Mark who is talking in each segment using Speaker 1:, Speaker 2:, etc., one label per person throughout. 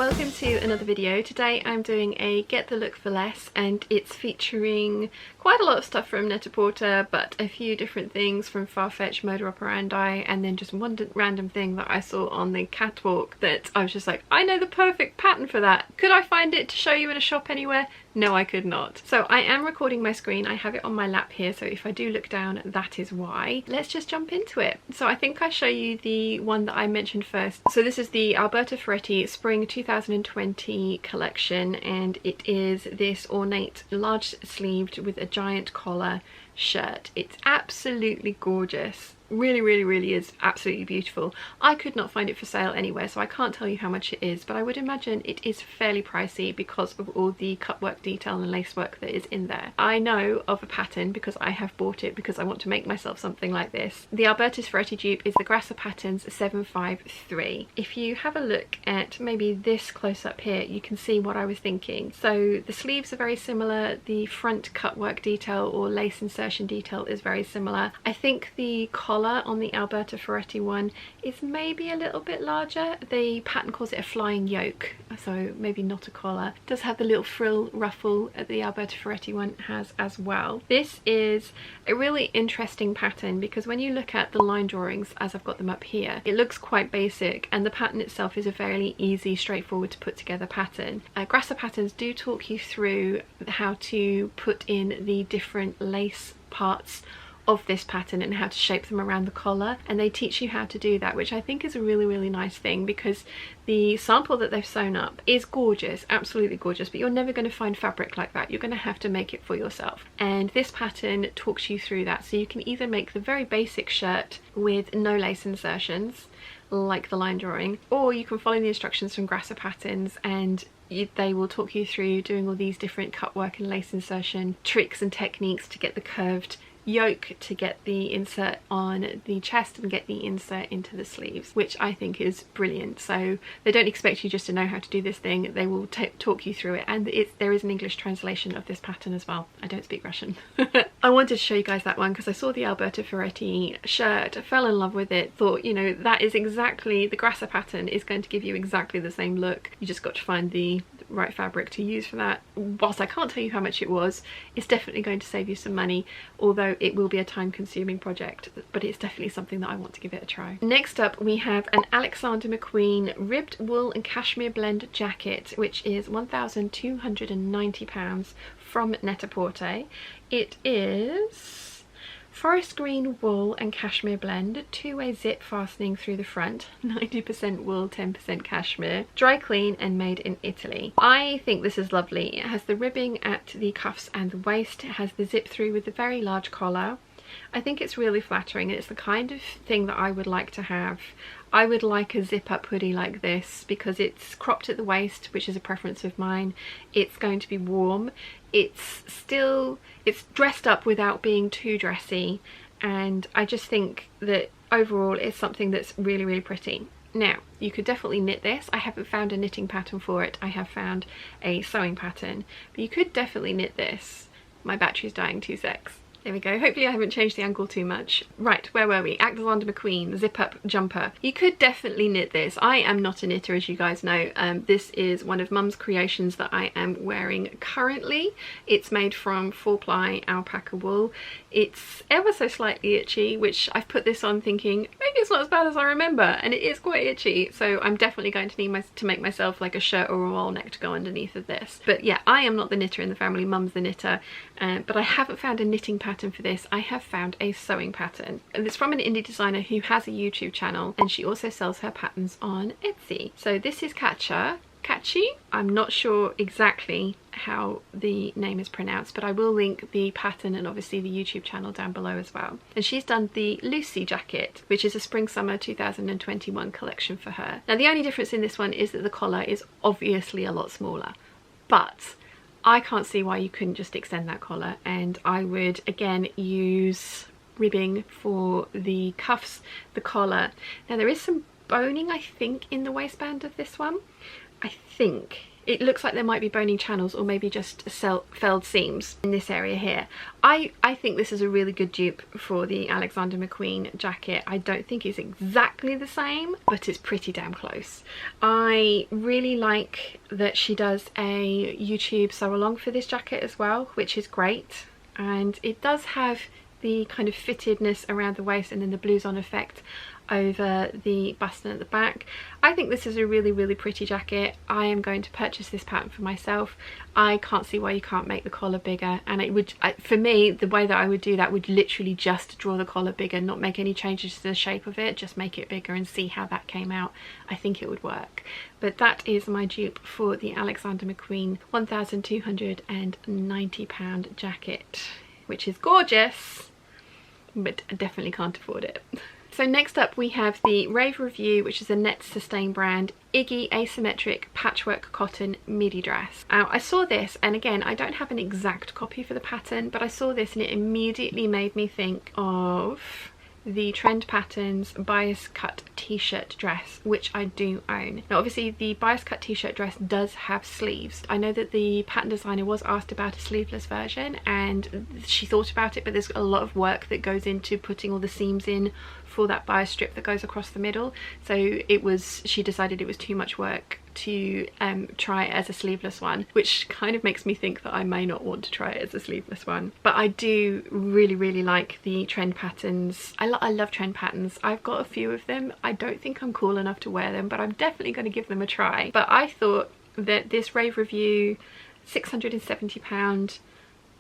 Speaker 1: welcome to another video. Today I'm doing a get the look for less, and it's featuring quite a lot of stuff from Net-a-Porter, but a few different things from Farfetch, Moda Operandi, and then just one random thing that I saw on the catwalk that I was just like, I know the perfect pattern for that. Could I find it to show you in a shop anywhere? No, I could not. So I am recording my screen. I have it on my lap here, so if I do look down, that is why. Let's just jump into it. So I think I show you the one that I mentioned first. So this is the Alberta Ferretti Spring 2020 collection, and it is this ornate large sleeved with a giant collar shirt. It's absolutely gorgeous. Really is absolutely beautiful. I could not find it for sale anywhere, so I can't tell you how much it is, but I would imagine it is fairly pricey because of all the cutwork detail and lace work that is in there. I know of a pattern because I have bought it because I want to make myself something like this. The Alberta's Ferretti dupe is the Grasser Patterns 753. If you have a look at maybe this close up here, you can see what I was thinking. So the sleeves are very similar, the front cutwork detail or lace insertion detail is very similar. I think the collar on the Alberta Ferretti one is maybe a little bit larger. The pattern calls it a flying yoke, so maybe not a collar. It does have the little frill ruffle that the Alberta Ferretti one has as well. This is a really interesting pattern because when you look at the line drawings as I've got them up here, it looks quite basic, and the pattern itself is a fairly easy, straightforward to put together pattern. Grasser Patterns do talk you through how to put in the different lace parts of this pattern and how to shape them around the collar, and they teach you how to do that, which I think is a really nice thing because the sample that they've sewn up is gorgeous, absolutely gorgeous, but you're never going to find fabric like that. You're going to have to make it for yourself, and this pattern talks you through that. So you can either make the very basic shirt with no lace insertions like the line drawing, or you can follow the instructions from Grasser Patterns and they will talk you through doing all these different cutwork and lace insertion tricks and techniques to get the curved yoke, to get the insert on the chest and get the insert into the sleeves, which I think is brilliant. So they don't expect you just to know how to do this thing, they will talk you through it, and there is an English translation of this pattern as well. I don't speak Russian. I wanted to show you guys that one because I saw the Alberta Ferretti shirt, I fell in love with it, thought, you know, that is exactly, the Grasser pattern is going to give you exactly the same look. You just got to find the right fabric to use for that. Whilst I can't tell you how much it was, it's definitely going to save you some money, although it will be a time-consuming project, but it's definitely something that I want to give it a try. Next up we have an Alexander McQueen ribbed wool and cashmere blend jacket, which is £1,290 from Net-a-Porter. It is forest green wool and cashmere blend, two-way zip fastening through the front, 90% wool, 10% cashmere, dry clean and made in Italy. I think this is lovely. It has the ribbing at the cuffs and the waist, it has the zip through with a very large collar. I think it's really flattering, and it's the kind of thing that I would like to have. I would like a zip up hoodie like this because it's cropped at the waist, which is a preference of mine. It's going to be warm. It's dressed up without being too dressy, and I just think that overall it's something that's really pretty. Now, you could definitely knit this. I haven't found a knitting pattern for it. I have found a sewing pattern, but you could definitely knit this. My battery's dying, 2 secs. There we go. Hopefully I haven't changed the angle too much. Right, where were we? Alexander McQueen, zip up jumper. You could definitely knit this. I am not a knitter, as you guys know. This is one of Mum's creations that I am wearing currently. It's made from 4-ply alpaca wool. It's ever so slightly itchy, which I've put this on thinking maybe it's not as bad as I remember, and it is quite itchy. So I'm definitely going to need to make myself like a shirt or a roll neck to go underneath of this. But yeah, I am not the knitter in the family. Mum's the knitter, but I haven't found a knitting pattern for this. I have found a sewing pattern, and it's from an indie designer who has a YouTube channel, and she also sells her patterns on Etsy. So this is Kachi. I'm not sure exactly how the name is pronounced, but I will link the pattern and obviously the YouTube channel down below as well. And she's done the Lucy jacket, which is a spring summer 2021 collection for her. Now the only difference in this one is that the collar is obviously a lot smaller, but I can't see why you couldn't just extend that collar, and I would again use ribbing for the cuffs, the collar. Now there is some boning, I think, in the waistband of this one. I think it looks like there might be boning channels or maybe just felled seams in this area here. I think this is a really good dupe for the Alexander McQueen jacket. I don't think it's exactly the same, but it's pretty damn close. I really like that she does a YouTube sew along for this jacket as well, which is great. And it does have the kind of fittedness around the waist and then the blouson effect over the button at the back. I think this is a really, really pretty jacket. I am going to purchase this pattern for myself. I can't see why you can't make the collar bigger, and it would, for me, the way that I would do that would literally just draw the collar bigger, not make any changes to the shape of it, just make it bigger and see how that came out. I think it would work. But that is my dupe for the Alexander McQueen £1,290 jacket, which is gorgeous, but I definitely can't afford it. So next up we have the Rave Review, which is a Net Sustain brand, Iggy Asymmetric Patchwork Cotton Midi Dress. Now I saw this, and again I don't have an exact copy for the pattern, but I saw this and it immediately made me think of the Trend Patterns bias cut t-shirt dress, which I do own. Now obviously the bias cut t-shirt dress does have sleeves. I know that the pattern designer was asked about a sleeveless version and she thought about it, but there's a lot of work that goes into putting all the seams in for that bias strip that goes across the middle, so she decided it was too much work to try it as a sleeveless one, which kind of makes me think that I may not want to try it as a sleeveless one. But I do really, really like the Trend Patterns. I love Trend Patterns. I've got a few of them. I don't think I'm cool enough to wear them, but I'm definitely going to give them a try. But I thought that this Rave Review £670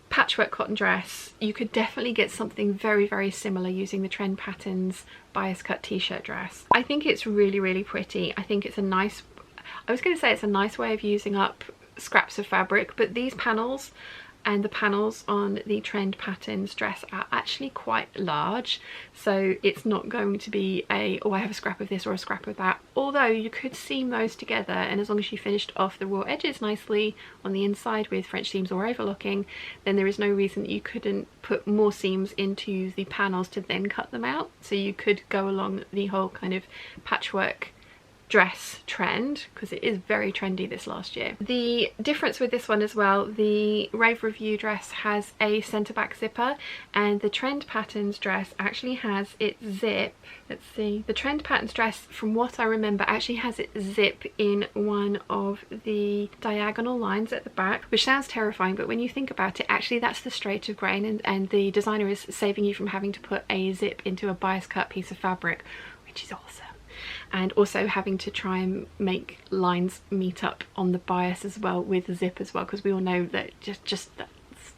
Speaker 1: patchwork cotton dress, you could definitely get something very, very similar using the Trend Patterns bias cut t-shirt dress. I think it's really, really pretty. I think it's a nice, I was going to say it's a nice way of using up scraps of fabric, but these panels and the panels on the Trend Patterns dress are actually quite large, so it's not going to be a, oh I have a scrap of this or a scrap of that, although you could seam those together, and as long as you finished off the raw edges nicely on the inside with French seams or overlocking, then there is no reason that you couldn't put more seams into the panels to then cut them out. So you could go along the whole kind of patchwork dress trend, because it is very trendy this last year. The difference with this one as well, the Rave Review dress has a centre back zipper, and the Trend Patterns dress actually has its zip. Let's see, the Trend Patterns dress, from what I remember, actually has its zip in one of the diagonal lines at the back, which sounds terrifying, but when you think about it, actually that's the straight of grain, and the designer is saving you from having to put a zip into a bias cut piece of fabric, which is awesome. And also having to try and make lines meet up on the bias as well with the zip as well, because we all know that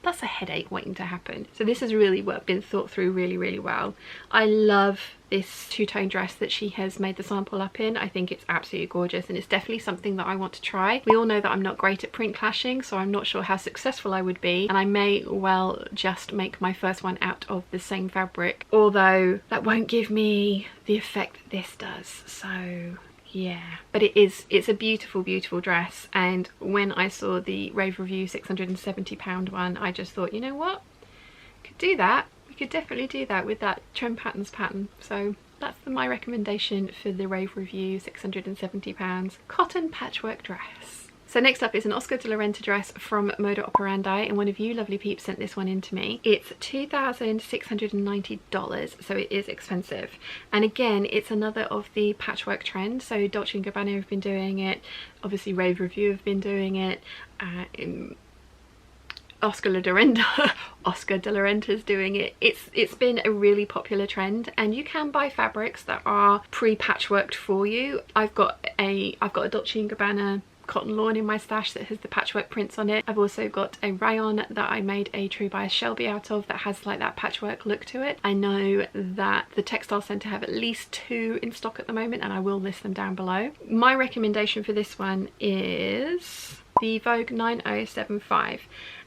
Speaker 1: that's a headache waiting to happen. So this has really been thought through really, really well. I love this two-tone dress that she has made the sample up in. I think it's absolutely gorgeous, and it's definitely something that I want to try. We all know that I'm not great at print clashing, so I'm not sure how successful I would be, and I may well just make my first one out of the same fabric, although that won't give me the effect that this does. So yeah, but it's a beautiful, beautiful dress, and when I saw the Rave Review £670 one, I just thought, you know what, could do that. We could definitely do that with that Trend Patterns pattern. So that's my recommendation for the Rave Review £670 cotton patchwork dress. So next up is an Oscar de la Renta dress from Modus Operandi, and one of you lovely peeps sent this one in to me. It's $2,690, so it is expensive. And again, it's another of the patchwork trend. So Dolce & Gabbana have been doing it, obviously Rave Review have been doing it, Oscar de la Renta's doing it. It's been a really popular trend, and you can buy fabrics that are pre-patchworked for you. I've got a Dolce & Gabbana cotton lawn in my stash that has the patchwork prints on it. I've also got a rayon that I made a True Bias Shelby out of that has like that patchwork look to it. I know that the Textile Centre have at least 2 in stock at the moment, and I will list them down below. My recommendation for this one is the Vogue 9075,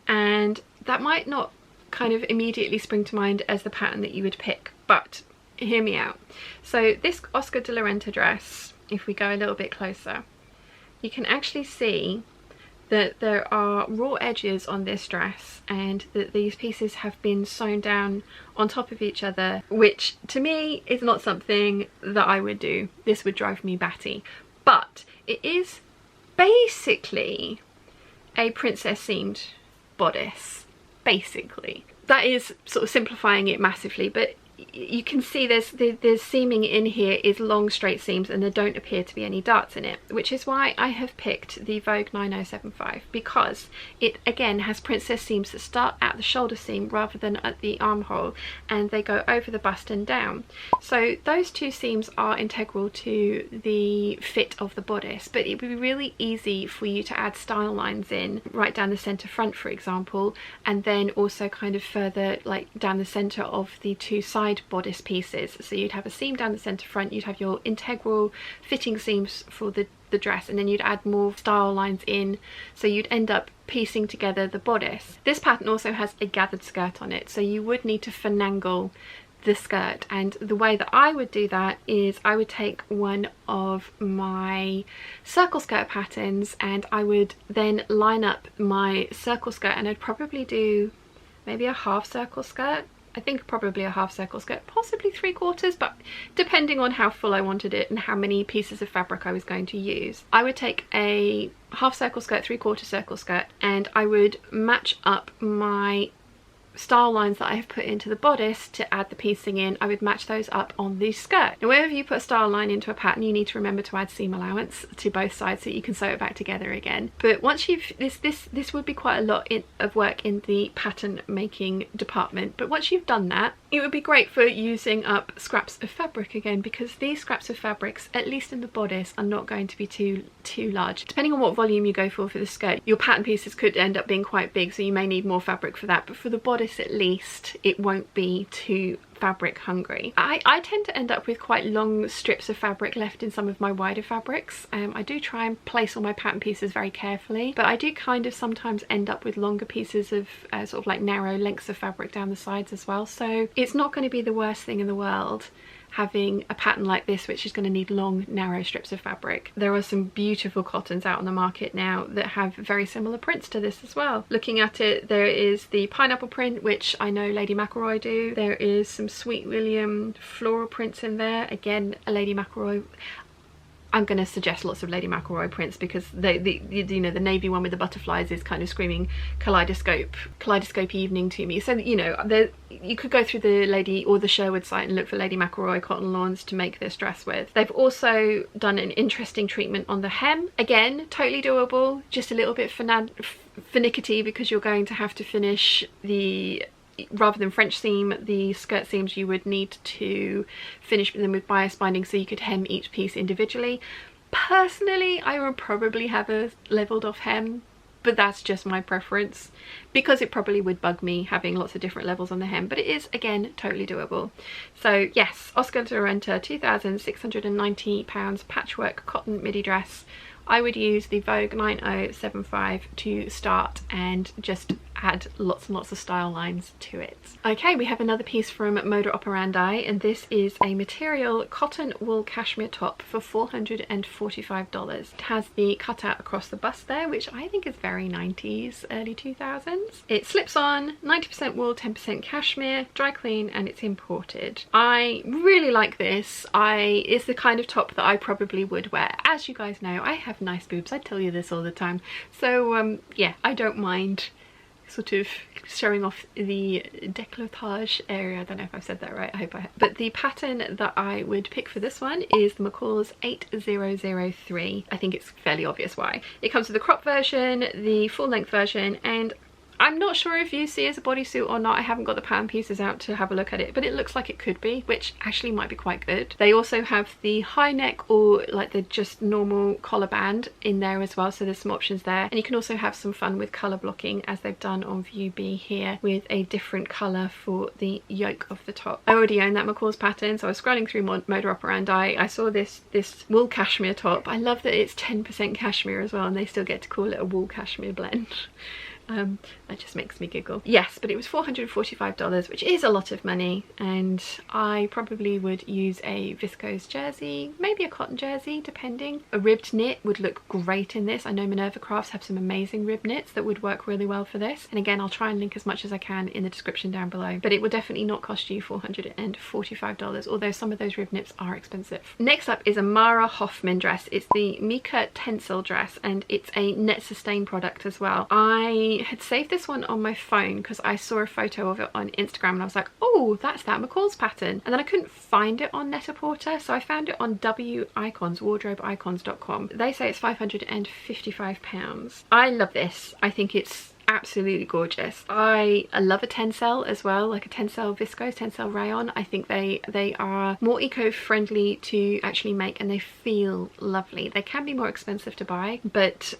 Speaker 1: and that might not kind of immediately spring to mind as the pattern that you would pick, but hear me out. So this Oscar de la Renta dress, if we go a little bit closer, you can actually see that there are raw edges on this dress, and that these pieces have been sewn down on top of each other, which to me is not something that I would do. This would drive me batty, but it is basically a princess seamed bodice, basically. That is sort of simplifying it massively, but you can see there's seaming in here is long straight seams, and there don't appear to be any darts in it, which is why I have picked the Vogue 9075, because it again has princess seams that start at the shoulder seam rather than at the armhole, and they go over the bust and down. So those two seams are integral to the fit of the bodice, but it would be really easy for you to add style lines in right down the center front, for example, and then also kind of further like down the center of the two side bodice pieces. So you'd have a seam down the center front, you'd have your integral fitting seams for the dress, and then you'd add more style lines in, so you'd end up piecing together the bodice. This pattern also has a gathered skirt on it, so you would need to finagle the skirt, and the way that I would do that is I would take one of my circle skirt patterns and I would then line up my circle skirt, and I'd probably do maybe a half circle skirt. I think probably a half circle skirt, possibly 3/4, but depending on how full I wanted it and how many pieces of fabric I was going to use. I would take a half circle skirt, 3/4 circle skirt, and I would match up my style lines that I have put into the bodice to add the piecing in. I would match those up on the skirt. Now whenever you put a style line into a pattern, you need to remember to add seam allowance to both sides so you can sew it back together again. But once you've this would be quite a lot of work in the pattern making department, but once you've done that, it would be great for using up scraps of fabric again, because these scraps of fabrics, at least in the bodice, are not going to be too large. Depending on what volume you go for the skirt, your pattern pieces could end up being quite big, so you may need more fabric for that, but for the bodice at least it won't be too fabric hungry. I tend to end up with quite long strips of fabric left in some of my wider fabrics. I do try and place all my pattern pieces very carefully, but I do kind of sometimes end up with longer pieces of sort of like narrow lengths of fabric down the sides as well, so it's not going to be the worst thing in the world having a pattern like this which is going to need long narrow strips of fabric. There are some beautiful cottons out on the market now that have very similar prints to this as well. Looking at it, there is the pineapple print, which I know Lady McElroy do. There is some Sweet William floral prints in there, again a Lady McElroy. I'm going to suggest lots of Lady McElroy prints because you know, the navy one with the butterflies is kind of screaming kaleidoscope evening to me. So you know, you could go through the Lady or the Sherwood site and look for Lady McElroy cotton lawns to make this dress with. They've also done an interesting treatment on the hem. Again, totally doable, just a little bit finicky because you're going to have to finish the, rather than French seam, the skirt seams you would need to finish them with bias binding so you could hem each piece individually. Personally, I would probably have a leveled off hem, but that's just my preference because it probably would bug me having lots of different levels on the hem, but it is again totally doable. So yes, Oscar de la Renta £2,690 patchwork cotton midi dress. I would use the Vogue 9075 to start and just add lots and lots of style lines to it. Okay, we have another piece from Modus Operandi, and this is a material cotton wool cashmere top for $445. It has the cutout across the bust there, which I think is very 90s, early 2000s. It slips on, 90% wool, 10% cashmere, dry clean, and it's imported. I really like this. It's the kind of top that I probably would wear. As you guys know, I have nice boobs. I tell you this all the time. So yeah, I don't mind sort of showing off the décolletage area. I don't know if I've said that right, I hope I have. But the pattern that I would pick for this one is the McCall's 8003. I think it's fairly obvious why. It comes with the crop version, the full length version, and I'm not sure if you see it as a bodysuit or not. I haven't got the pattern pieces out to have a look at it, but it looks like it could be, which actually might be quite good. They also have the high neck or like the just normal collar band in there as well, so there's some options there. And you can also have some fun with colour blocking, as they've done on View B here, with a different colour for the yoke of the top. I already own that McCall's pattern, so I was scrolling through Modus Operandi. I saw this wool cashmere top. I love that it's 10% cashmere as well, and they still get to call it a wool cashmere blend. That just makes me giggle. Yes, but it was $445, which is a lot of money, and I probably would use a viscose jersey, maybe a cotton jersey, depending. A ribbed knit would look great in this. I know Minerva Crafts have some amazing rib knits that would work really well for this, and again, I'll try and link as much as I can in the description down below, but it will definitely not cost you $445, although some of those rib knits are expensive. Next up is a Mara Hoffman dress. It's the Mika Tencel dress, and it's a net sustain product as well. I had saved this one on my phone because I saw a photo of it on Instagram and I was like, oh, that's that McCall's pattern, and then I couldn't find it on Net-a-Porter, so I found it on wardrobeicons.com. They say it's £555. I love this. I think it's absolutely gorgeous. I love a tencel as well, like a tencel viscose, tencel rayon. I think they are more eco-friendly to actually make, and they feel lovely. They can be more expensive to buy, but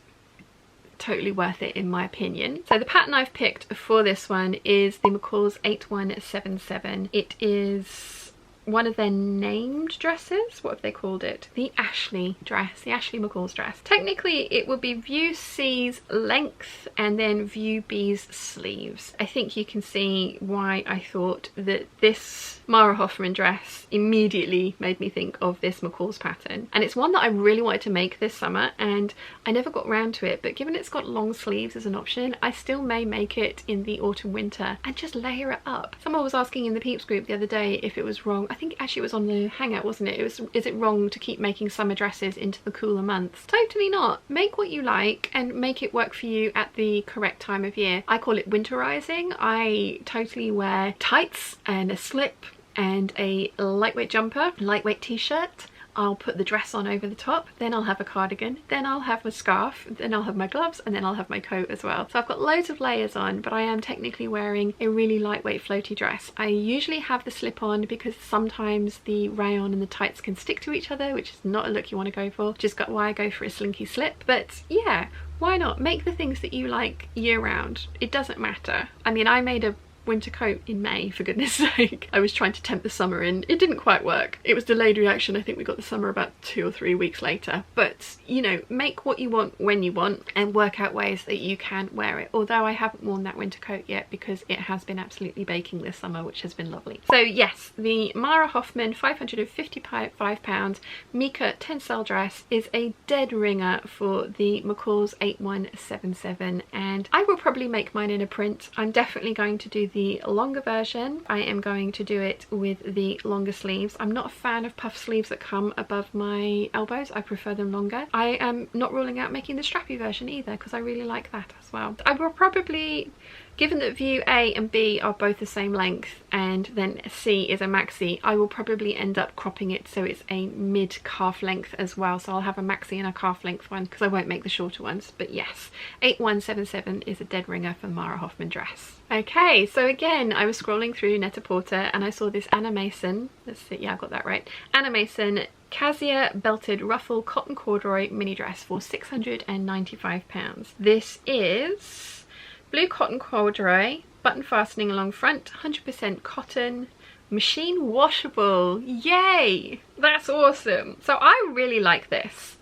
Speaker 1: totally worth it in my opinion. So the pattern I've picked for this one is the McCall's 8177. It is one of their named dresses. What have they called it? The Ashley dress, the Ashley McCall's dress. Technically it would be view C's length and then view B's sleeves. I think you can see why I thought that this Mara Hoffman dress immediately made me think of this McCall's pattern, and it's one that I really wanted to make this summer and I never got round to it, but given it's got long sleeves as an option, I still may make it in the autumn winter and just layer it up. Someone was asking in the Peeps group the other day if it was wrong, I think actually it was on the hangout, wasn't it? It was, is it wrong to keep making summer dresses into the cooler months? Totally not. Make what you like and make it work for you at the correct time of year. I call it winterizing. I totally wear tights and a slip and a lightweight jumper, lightweight t-shirt. I'll put the dress on over the top, then I'll have a cardigan, then I'll have a scarf, then I'll have my gloves, and then I'll have my coat as well. So I've got loads of layers on, but I am technically wearing a really lightweight floaty dress. I usually have the slip on because sometimes the rayon and the tights can stick to each other, which is not a look you want to go for, which is why I go for a slinky slip. But yeah, why not? Make the things that you like year round. It doesn't matter. I mean, I made a winter coat in May, for goodness sake. I was trying to tempt the summer in. It didn't quite work. It was delayed reaction. I think we got the summer about 2 or 3 weeks later. But, you know, make what you want when you want and work out ways that you can wear it. Although I haven't worn that winter coat yet because it has been absolutely baking this summer, which has been lovely. So yes, the Mara Hoffman £555 Mika Tencel dress is a dead ringer for the McCall's 8177, and I will probably make mine in a print. I'm definitely going to do the longer version. I am going to do it with the longer sleeves. I'm not a fan of puff sleeves that come above my elbows. I prefer them longer. I am not ruling out making the strappy version either because I really like that as well. I will probably, given that view A and B are both the same length and then C is a maxi, I will probably end up cropping it so it's a mid calf length as well. So I'll have a maxi and a calf length one because I won't make the shorter ones. But yes, 8177 is a dead ringer for Mara Hoffman dress. Okay, so again, I was scrolling through Net-a-Porter and I saw this Anna Mason, let's see, yeah, I got that right, Anna Mason Cassia belted ruffle cotton corduroy mini dress for £695. This is blue cotton corduroy, button fastening along front, 100% cotton, machine washable. Yay! That's awesome. So I really like this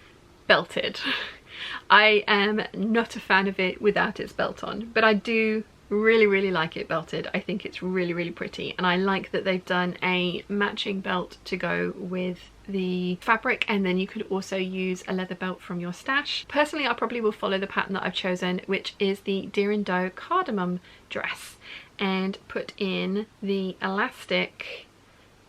Speaker 1: belted. I am not a fan of it without its belt on, but I do really like it belted. I think it's really pretty, and I like that they've done a matching belt to go with the fabric, and then you could also use a leather belt from your stash. Personally, I probably will follow the pattern that I've chosen, which is the Deer and Doe cardamom dress, and put in the elastic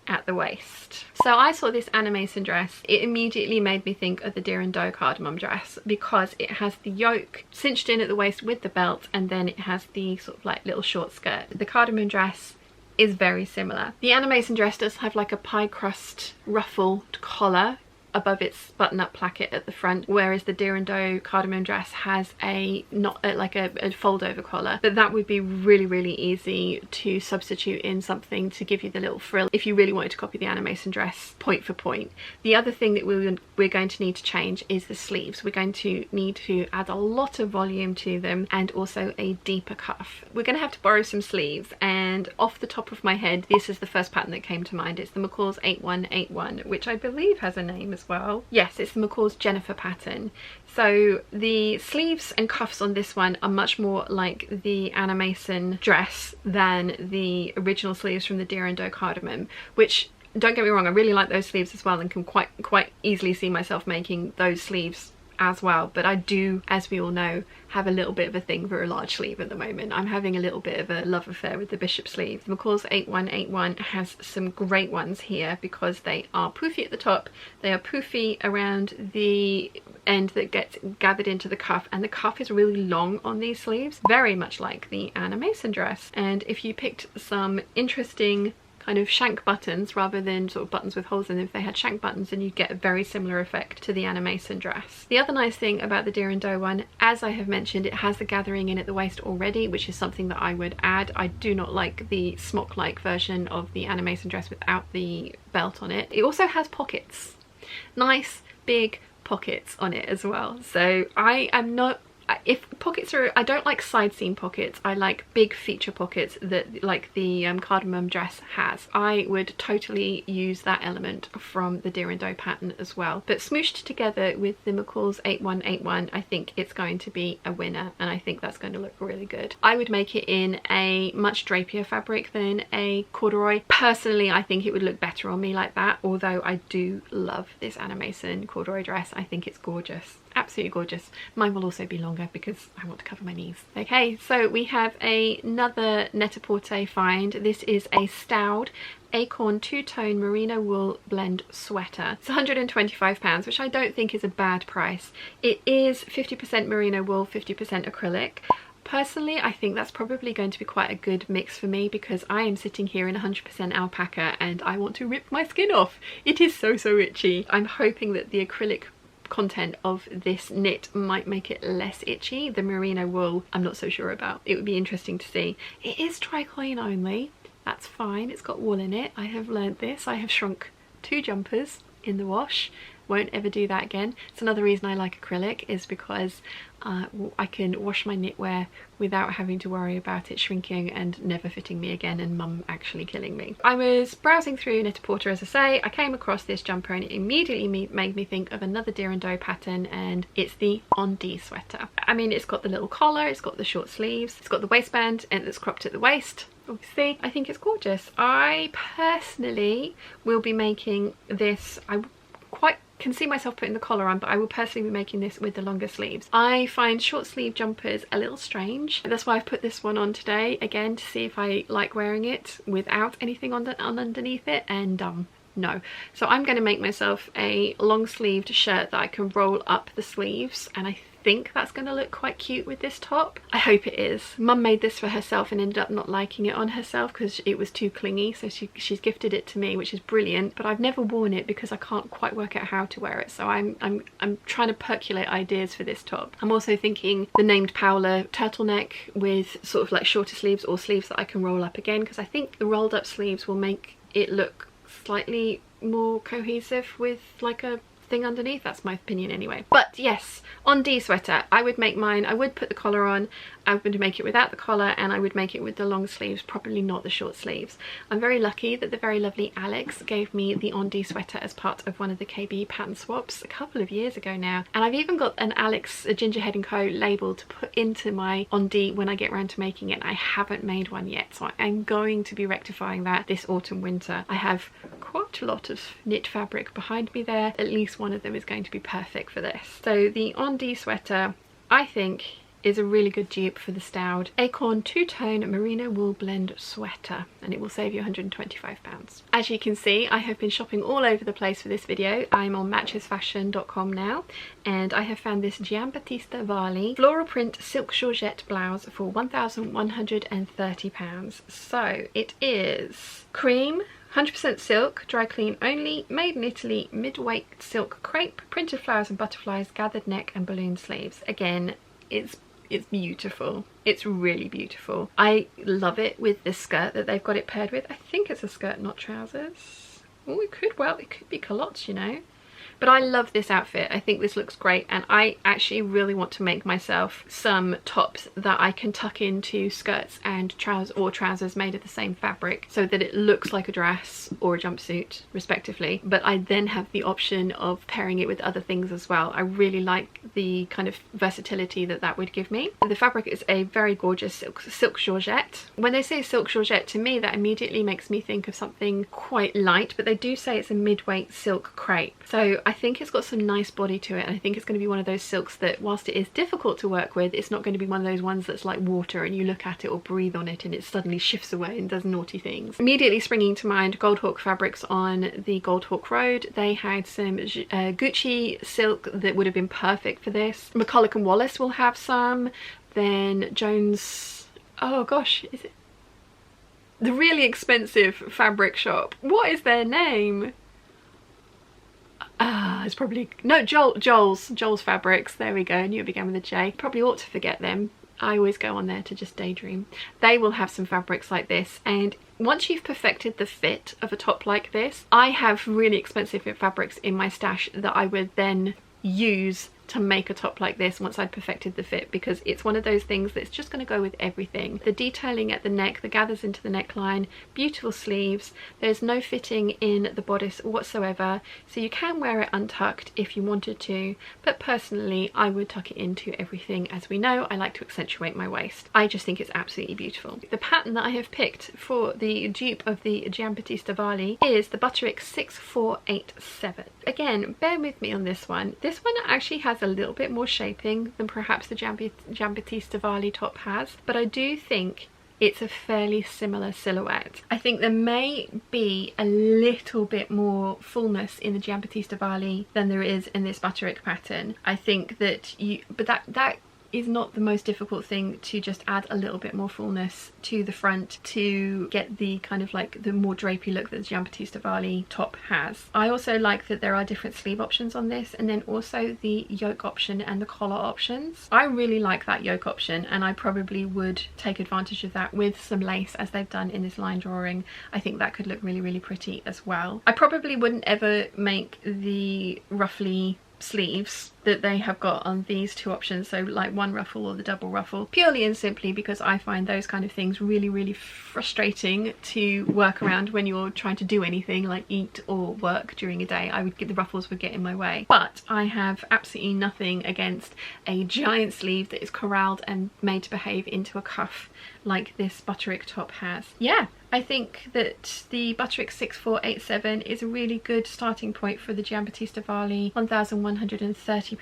Speaker 1: at the waist. So I saw this Anna Mason dress. It immediately made me think of the Deer and Doe cardamom dress because it has the yoke cinched in at the waist with the belt, and then it has the sort of like little short skirt. The cardamom dress is very similar. The Anna Mason dress does have like a pie crust ruffled collar above its button-up placket at the front, whereas the Deer and Doe cardamom dress has a like a fold-over collar. But that would be really easy to substitute in something to give you the little frill if you really wanted to copy the Anna Mason dress point for point. The other thing that we're going to need to change is the sleeves. We're going to need to add a lot of volume to them and also a deeper cuff. We're going to have to borrow some sleeves, and off the top of my head, this is the first pattern that came to mind. It's the McCall's 8181, which I believe has a name as as well. Yes, it's the McCall's Jennifer pattern. So the sleeves and cuffs on this one are much more like the Anna Mason dress than the original sleeves from the Deer and Doe Cardamom, which, don't get me wrong, I really like those sleeves as well and can quite easily see myself making those sleeves as well. But I do, as we all know, have a little bit of a thing for a large sleeve at the moment. I'm having a little bit of a love affair with the bishop sleeve. McCall's 8181 has some great ones here because they are poofy at the top, they are poofy around the end that gets gathered into the cuff, and the cuff is really long on these sleeves, very much like the Anna Mason dress. And if you picked some interesting kind of shank buttons rather than sort of buttons with holes in them, if they had shank buttons, then you'd get a very similar effect to the Anna Mason dress. The other nice thing about the Deer and Doe one, as I have mentioned, it has the gathering in at the waist already, which is something that I would add. I do not like the smock-like version of the Anna Mason dress without the belt on it. It also has pockets, nice big pockets on it as well. So I am not, if pockets are, I don't like side seam pockets, I like big feature pockets that like the cardamom dress has. I would totally use that element from the Deer and Doe pattern as well. But smooshed together with the McCall's 8181, I think it's going to be a winner, and I think that's going to look really good. I would make it in a much drapier fabric than a corduroy. Personally, I think it would look better on me like that, although I do love this Anna Mason corduroy dress. I think it's gorgeous. Absolutely gorgeous. Mine will also be longer because I want to cover my knees. Okay, so we have another Net-a-Porter find. This is a Stowed Acorn two-tone merino wool blend sweater. It's £125, which I don't think is a bad price. It is 50% merino wool, 50% acrylic. Personally, I think that's probably going to be quite a good mix for me because I am sitting here in 100% alpaca and I want to rip my skin off. It is so itchy. I'm hoping that the acrylic content of this knit might make it less itchy. The merino wool I'm not so sure about. It would be interesting to see. It is triclosan only. That's fine. It's got wool in it. I have learnt this. I have shrunk 2 jumpers in the wash. Won't ever do that again. It's another reason I like acrylic, is because I can wash my knitwear without having to worry about it shrinking and never fitting me again and mum actually killing me. I was browsing through Net-a-Porter, as I say. I came across this jumper and it immediately made me think of another Deer and Doe pattern, and it's the On D sweater. I mean, it's got the little collar, it's got the short sleeves, it's got the waistband and it's cropped at the waist. Obviously, I think it's gorgeous. I personally will be making this, I can see myself putting the collar on, but I will personally be making this with the longer sleeves. I find short sleeve jumpers a little strange. That's why I've put this one on today, again, to see if I like wearing it without anything on underneath it, and no. So I'm going to make myself a long sleeved shirt that I can roll up the sleeves, and I think that's going to look quite cute with this top. I hope it is. Mum made this for herself and ended up not liking it on herself because it was too clingy, so she's gifted it to me, which is brilliant, but I've never worn it because I can't quite work out how to wear it. So I'm trying to percolate ideas for this top. I'm also thinking the named Paola turtleneck with sort of like shorter sleeves or sleeves that I can roll up again, because I think the rolled up sleeves will make it look slightly more cohesive with like a thing underneath. That's my opinion anyway. But yes, On D sweater, I would make mine, I would put the collar on, I would make it without the collar, and I would make it with the long sleeves, probably not the short sleeves. I'm very lucky that the very lovely Alex gave me the On D sweater as part of one of the KB pattern swaps a couple of years ago now, and I've even got an Alex Gingerhead & Co label to put into my On D when I get around to making it. I haven't made one yet, so I'm going to be rectifying that this autumn winter. I have quite a lot of knit fabric behind me there. At least one of them is going to be perfect for this. So the On D sweater, I think, is a really good dupe for the Stowed Acorn two-tone merino wool blend sweater, and it will save you £125. As you can see, I have been shopping all over the place for this video. I'm on matchesfashion.com now, and I have found this Giambattista Varley floral print silk georgette blouse for £1,130. So it is cream, 100% silk, dry clean only, made in Italy, mid-weight silk crepe, printed flowers and butterflies, gathered neck and balloon sleeves. Again, it's beautiful. It's really beautiful. I love it with this skirt that they've got it paired with. I think it's a skirt, not trousers. Oh, it could be culottes, you know. But I love this outfit. I think this looks great, and I actually really want to make myself some tops that I can tuck into skirts and trousers made of the same fabric, so that it looks like a dress or a jumpsuit respectively, but I then have the option of pairing it with other things as well. I really like the kind of versatility that that would give me. The fabric is a very gorgeous silk georgette. When they say silk georgette, to me that immediately makes me think of something quite light, but they do say it's a mid-weight silk crepe, so I think it's got some nice body to it, and I think it's going to be one of those silks that, whilst it is difficult to work with, it's not going to be one of those ones that's like water and you look at it or breathe on it and it suddenly shifts away and does naughty things. Immediately springing to mind Goldhawk Fabrics on the Goldhawk Road. They had some Gucci silk that would have been perfect for this. McCulloch and Wallace will have some. Then Jones, oh gosh, is it the really expensive fabric shop? What is their name? It's probably, no, Joel's Fabrics, there we go, I knew it began with a J. Probably ought to forget them. I always go on there to just daydream. They will have some fabrics like this, and once you've perfected the fit of a top like this, I have really expensive fabrics in my stash that I would then use to make a top like this once I'd perfected the fit, because it's one of those things that's just going to go with everything. The detailing at the neck, the gathers into the neckline, beautiful sleeves, there's no fitting in the bodice whatsoever, so you can wear it untucked if you wanted to, but personally I would tuck it into everything. As we know, I like to accentuate my waist. I just think it's absolutely beautiful. The pattern that I have picked for the dupe of the Giambattista Valli is the Butterick 6487. Again, bear with me on this one. This one actually has a little bit more shaping than perhaps the Giambattista Valli top has, but I do think it's a fairly similar silhouette. I think there may be a little bit more fullness in the Giambattista Valli than there is in this Butterick pattern. I think that that is not the most difficult thing, to just add a little bit more fullness to the front to get the kind of like the more drapey look that the Giambattista Valli top has. I also like that there are different sleeve options on this, and then also the yoke option and the collar options. I really like that yoke option, and I probably would take advantage of that with some lace as they've done in this line drawing. I think that could look really, really pretty as well. I probably wouldn't ever make the ruffly sleeves that they have got on these two options, so like one ruffle or the double ruffle, purely and simply because I find those kind of things really, really frustrating to work around when you're trying to do anything like eat or work during a day. The ruffles would get in my way. But I have absolutely nothing against a giant sleeve that is corralled and made to behave into a cuff like this Butterick top has. Yeah, I think that the Butterick 6487 is a really good starting point for the Giambattista Valli £1,130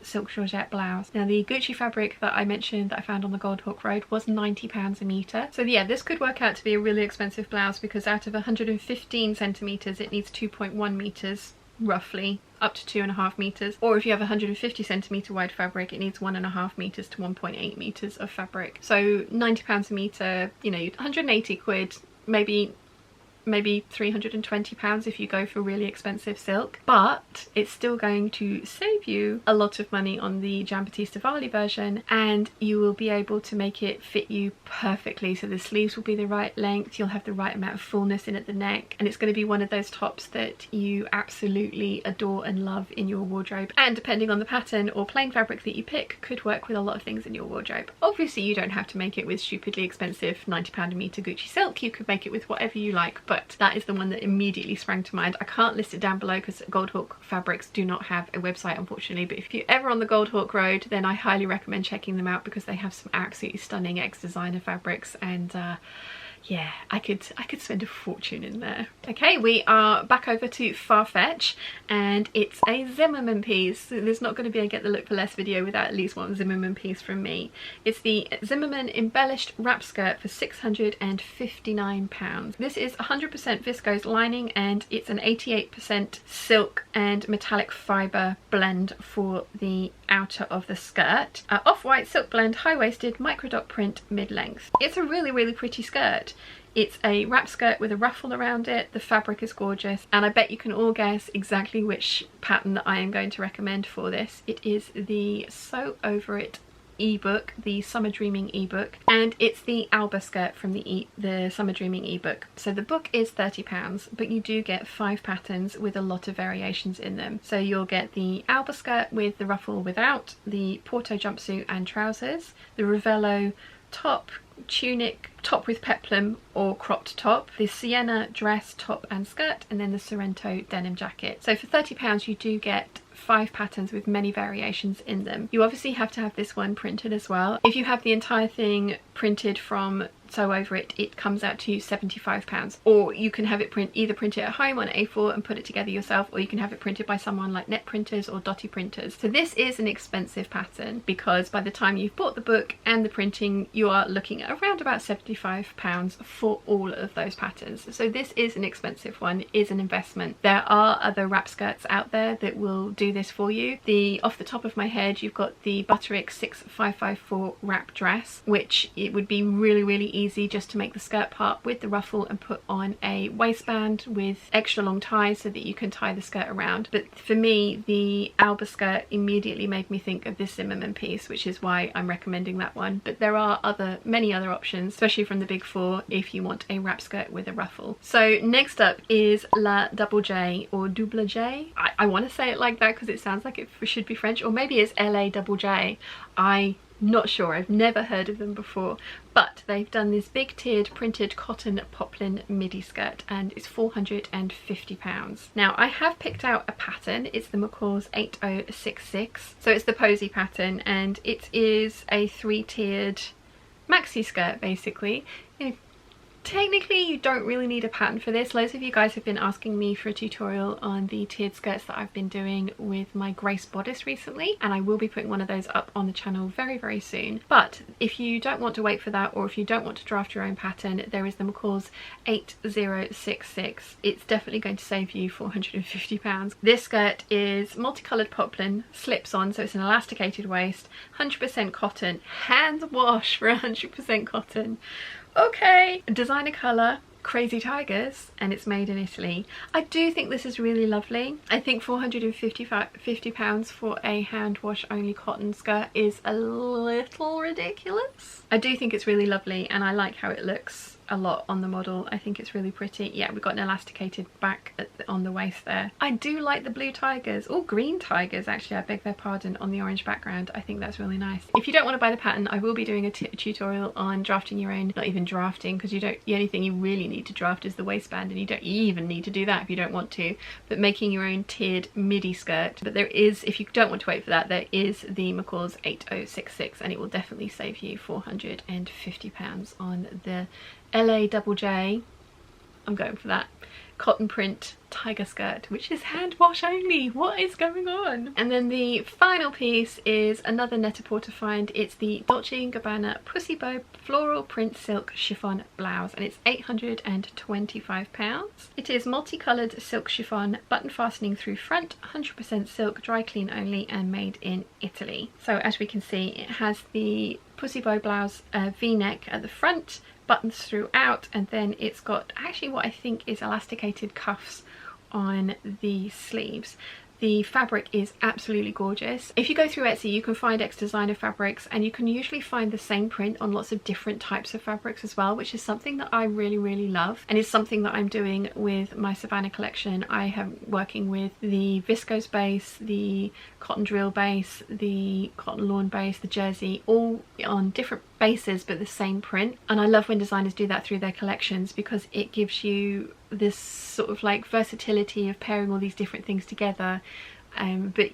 Speaker 1: silk georgette blouse. Now the Gucci fabric that I mentioned that I found on the Goldhawk Road was £90 a metre. So yeah, this could work out to be a really expensive blouse, because out of 115 centimetres it needs 2.1 metres roughly, up to 2.5 meters, or if you have 150 centimeter wide fabric, it needs 1.5 meters to 1.8 meters of fabric. So £90 a meter, you know, 180 quid, maybe £320 if you go for really expensive silk, but it's still going to save you a lot of money on the Giambattista Valli version, and you will be able to make it fit you perfectly. So the sleeves will be the right length, you'll have the right amount of fullness in at the neck, and it's going to be one of those tops that you absolutely adore and love in your wardrobe, and depending on the pattern or plain fabric that you pick, could work with a lot of things in your wardrobe. Obviously you don't have to make it with stupidly expensive £90 a meter Gucci silk, you could make it with whatever you like, but that is the one that immediately sprang to mind. I can't list it down below because Goldhawk Fabrics do not have a website, unfortunately, but if you're ever on the Goldhawk Road, then I highly recommend checking them out, because they have some absolutely stunning ex-designer fabrics, and yeah, I could spend a fortune in there. Okay, we are back over to Farfetch, and it's a Zimmermann piece. There's not going to be a Get the Look for Less video without at least one Zimmermann piece from me. It's the Zimmermann embellished wrap skirt for £659. This is 100% viscose lining, and it's an 88% silk and metallic fibre blend for the outer of the skirt. Off-white silk blend, high-waisted, micro-dot print, mid-length. It's a really, really pretty skirt. It's a wrap skirt with a ruffle around it. The fabric is gorgeous, and I bet you can all guess exactly which pattern that I am going to recommend for this. It is the So Over It ebook, the Summer Dreaming ebook, and it's the Alba skirt from the Summer Dreaming ebook. So the book is £30, but you do get 5 patterns with a lot of variations in them. So you'll get the Alba skirt with the ruffle without, the Porto jumpsuit and trousers, the Ravello top, tunic, top with peplum or cropped top, the Sienna dress, top and skirt, and then the Sorrento denim jacket. So for £30 you do get 5 patterns with many variations in them. You obviously have to have this one printed as well. If you have the entire thing printed from Sew Over It, it comes out to £75, or you can have it either print it at home on A4 and put it together yourself, or you can have it printed by someone like Net Printers or Dotty Printers. So this is an expensive pattern because by the time you've bought the book and the printing, you are looking at around about £75 for all of those patterns. So this is an expensive one, is an investment. There are other wrap skirts out there that will do this for you. Off the top of my head, you've got the Butterick 6554 wrap dress, which it would be really easy just to make the skirt part with the ruffle and put on a waistband with extra long ties so that you can tie the skirt around. But for me, the Alba skirt immediately made me think of this Zimmermann piece, which is why I'm recommending that one. But there are many other options, especially from the big four, if you want a wrap skirt with a ruffle. So next up is La Double J or Double J. I want to say it like that because it sounds like it should be French, or maybe it's LA Double J. I'm not sure, I've never heard of them before, but they've done this big tiered printed cotton poplin midi skirt and it's £450. Now I have picked out a pattern, it's the McCall's 8066, so it's the posy pattern and it is a 3-tiered maxi skirt basically. Technically you don't really need a pattern for this. Loads of you guys have been asking me for a tutorial on the tiered skirts that I've been doing with my Grace bodice recently, and I will be putting one of those up on the channel very soon. But if you don't want to wait for that, or if you don't want to draft your own pattern, there is the McCall's 8066. It's definitely going to save you £450. This skirt is multicoloured poplin, slips on, so it's an elasticated waist, 100% cotton, hand wash for 100% cotton. Okay, designer colour, Crazy Tigers, and it's made in Italy. I do think this is really lovely. I think £450 for a hand wash only cotton skirt is a little ridiculous. I do think it's really lovely and I like how it looks a lot on the model. I think it's really pretty. Yeah, we've got an elasticated back on the waist there. I do like the blue tigers, or green tigers actually, I beg their pardon, on the orange background. I think that's really nice. If you don't want to buy the pattern, I will be doing a tutorial on drafting your own, not even drafting, because the only thing you really need to draft is the waistband, and you don't even need to do that if you don't want to, but making your own tiered midi skirt. But there is, if you don't want to wait for that, there is the McCall's 8066 and it will definitely save you £450 on the LA Double J. I'm going for that cotton print tiger skirt, which is hand wash only. What is going on? And then the final piece is another Net-a-Porter find. It's the Dolce & Gabbana Pussy Bow floral print silk chiffon blouse and it's £825. It is multicoloured silk chiffon, button fastening through front, 100% silk, dry clean only, and made in Italy. So as we can see, it has the Pussy Bow blouse v-neck at the front, buttons throughout, and then it's got actually what I think is elasticated cuffs on the sleeves. The fabric is absolutely gorgeous. If you go through Etsy, you can find ex-designer fabrics, and you can usually find the same print on lots of different types of fabrics as well, which is something that I really love, and is something that I'm doing with my Savannah collection. I am working with the viscose base, the cotton drill base, the cotton lawn base, the jersey, all on different bases but the same print, and I love when designers do that through their collections because it gives you this sort of like versatility of pairing all these different things together, but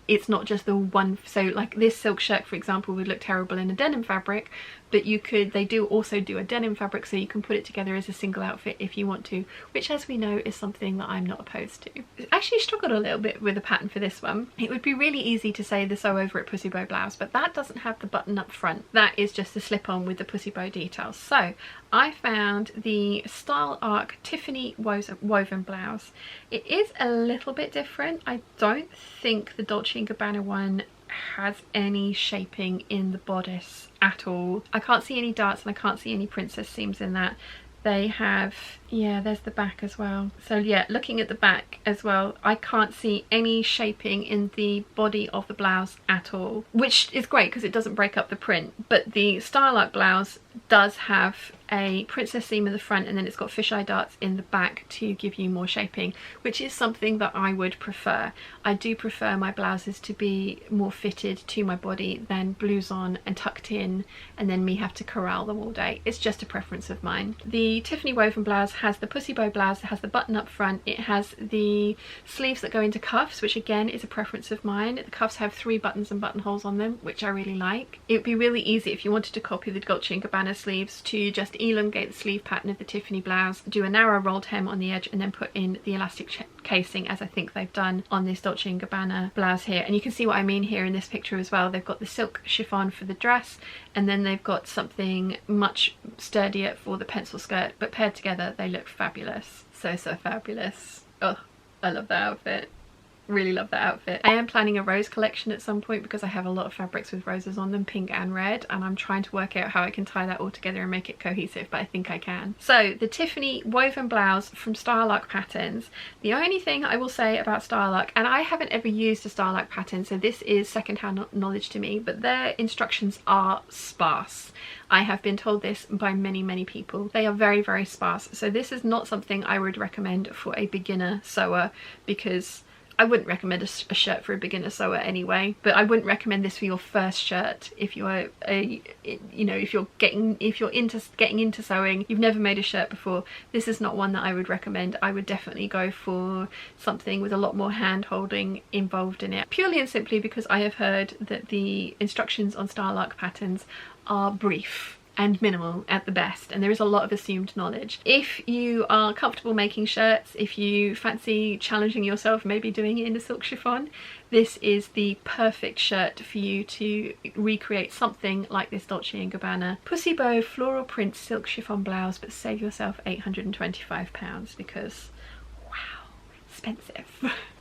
Speaker 1: it's not just the one. So like this silk shirt, for example, would look terrible in a denim fabric, but they do also do a denim fabric, so you can put it together as a single outfit if you want to, which, as we know, is something that I'm not opposed to. I actually struggled a little bit with the pattern for this one. It would be really easy to say the Sew Over It Pussy Bow blouse, but that doesn't have the button up front. That is just a slip-on with the pussy bow details. So I found the Style Arc Tiffany woven blouse. It is a little bit different. I don't think the Dolce & Gabbana one has any shaping in the bodice at all. I can't see any darts and I can't see any princess seams in that. they have, yeah, there's the back as well. So yeah, looking at the back as well, I can't see any shaping in the body of the blouse at all, which is great because it doesn't break up the print. But the Stylark blouse does have a princess seam in the front, and then it's got fisheye darts in the back to give you more shaping, which is something that I would prefer. I do prefer my blouses to be more fitted to my body than blouson and tucked in and then me have to corral them all day. It's just a preference of mine. The Tiffany woven blouse has the pussy bow blouse, it has the button up front, it has the sleeves that go into cuffs, which again is a preference of mine. The cuffs have 3 buttons and buttonholes on them, which I really like. It would be really easy if you wanted to copy the Dolce & Gabbana sleeves to just elongate the sleeve pattern of the Tiffany blouse, do a narrow rolled hem on the edge, and then put in the elastic casing, as I think they've done on this Dolce & Gabbana blouse here. And you can see what I mean here in this picture as well. They've got the silk chiffon for the dress, and then they've got something much sturdier for the pencil skirt, but paired together they look fabulous. So fabulous. Oh, I love that outfit. Really love that outfit. I am planning a rose collection at some point because I have a lot of fabrics with roses on them, pink and red, and I'm trying to work out how I can tie that all together and make it cohesive, but I think I can. So the Tiffany woven blouse from Stylark Patterns. The only thing I will say about Stylark, and I haven't ever used a Stylark pattern, so this is secondhand knowledge to me, but their instructions are sparse. I have been told this by many people. They are very sparse, so this is not something I would recommend for a beginner sewer, because I wouldn't recommend a shirt for a beginner sewer anyway, but I wouldn't recommend this for your first shirt if you're if you're getting into sewing, you've never made a shirt before. This is not one that I would recommend. I would definitely go for something with a lot more hand holding involved in it, purely and simply because I have heard that the instructions on Stylark Patterns are brief and minimal at the best, and there is a lot of assumed knowledge. If you are comfortable making shirts, if you fancy challenging yourself, maybe doing it in a silk chiffon, this is the perfect shirt for you to recreate something like this Dolce & Gabbana pussy bow floral print silk chiffon blouse, but save yourself £825 because wow, expensive.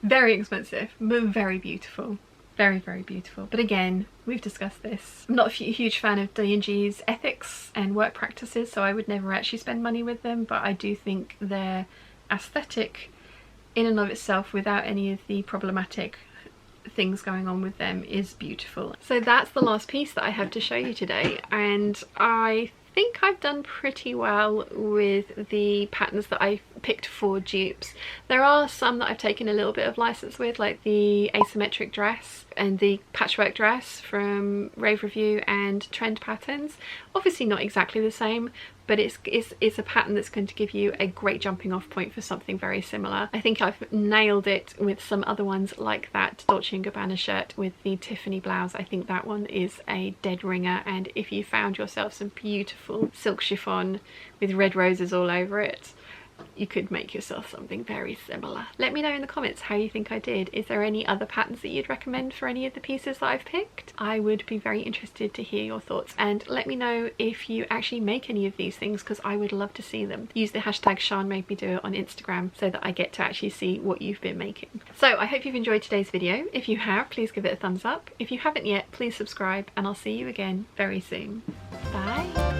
Speaker 1: Very expensive, but very beautiful. Very beautiful. But again, we've discussed this. I'm not a huge fan of D&G's ethics and work practices, so I would never actually spend money with them, but I do think their aesthetic in and of itself, without any of the problematic things going on with them, is beautiful. So that's the last piece that I have to show you today, and I think I've done pretty well with the patterns that I picked for dupes. There are some that I've taken a little bit of license with, like the asymmetric dress and the patchwork dress from Rave Review and Trend Patterns. Obviously not exactly the same, but it's a pattern that's going to give you a great jumping off point for something very similar. I think I've nailed it with some other ones like that Dolce & Gabbana shirt with the Tiffany blouse. I think that one is a dead ringer, and if you found yourself some beautiful silk chiffon with red roses all over it, you could make yourself something very similar. Let me know in the comments how you think I did. Is there any other patterns that you'd recommend for any of the pieces that I've picked? I would be very interested to hear your thoughts, and let me know if you actually make any of these things because I would love to see them. Use the hashtag Sian made me do it on Instagram so that I get to actually see what you've been making. So I hope you've enjoyed today's video. If you have, please give it a thumbs up. If you haven't yet, please subscribe, and I'll see you again very soon. Bye!